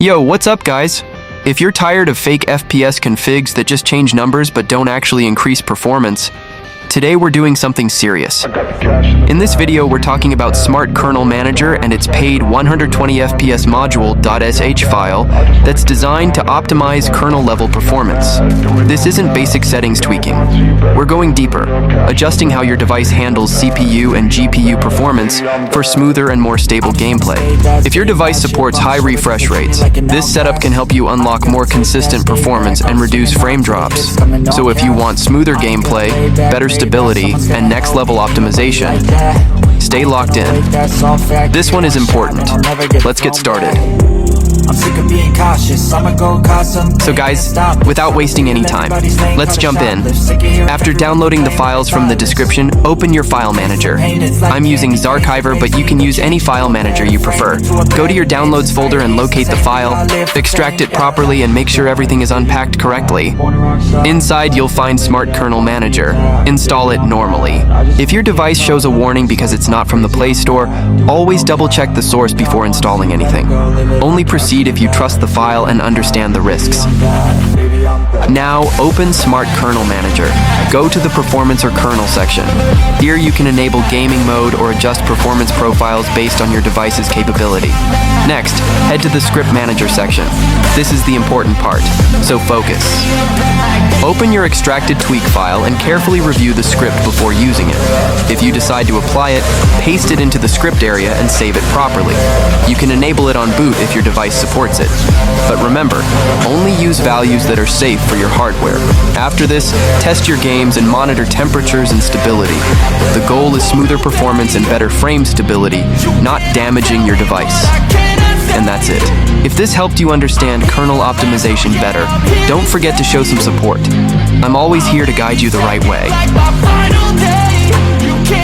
Yo, what's up guys? If you're tired of fake FPS configs that just change numbers but don't actually increase performance, today we're doing something serious. In this video, we're talking about Smart Kernel Manager and its paid 120 FPS module.sh file that's designed to optimize kernel-level performance. This isn't basic settings tweaking. We're going deeper, adjusting how your device handles CPU and GPU performance for smoother and more stable gameplay. If your device supports high refresh rates, this setup can help you unlock more consistent performance and reduce frame drops. So if you want smoother gameplay, better stability, and next-level optimization, stay locked in. This one is important. Let's get started. So guys, without wasting any time, let's jump in. After downloading the files from the description, open your file manager. I'm using Zarchiver, but you can use any file manager you prefer. Go to your downloads folder and locate the file, extract it properly, and make sure everything is unpacked correctly. Inside, you'll find Smart Kernel Manager. Install it normally. If your device shows a warning because it's not from the Play Store, always double-check the source before installing anything. Only proceed if you trust the file and understand the risks. Now, open Smart Kernel Manager. Go to the Performance or Kernel section. Here you can enable gaming mode or adjust performance profiles based on your device's capability. Next, head to the Script Manager section. This is the important part, so focus. Open your extracted tweak file and carefully review the script before using it. If you decide to apply it, paste it into the script area and save it properly. You can enable it on boot if your device supports it. But remember, only use values that are safe for your hardware. After this, test your games and monitor temperatures and stability. The goal is smoother performance and better frame stability, not damaging your device. And that's it. If this helped you understand kernel optimization better, don't forget to show some support. I'm always here to guide you the right way.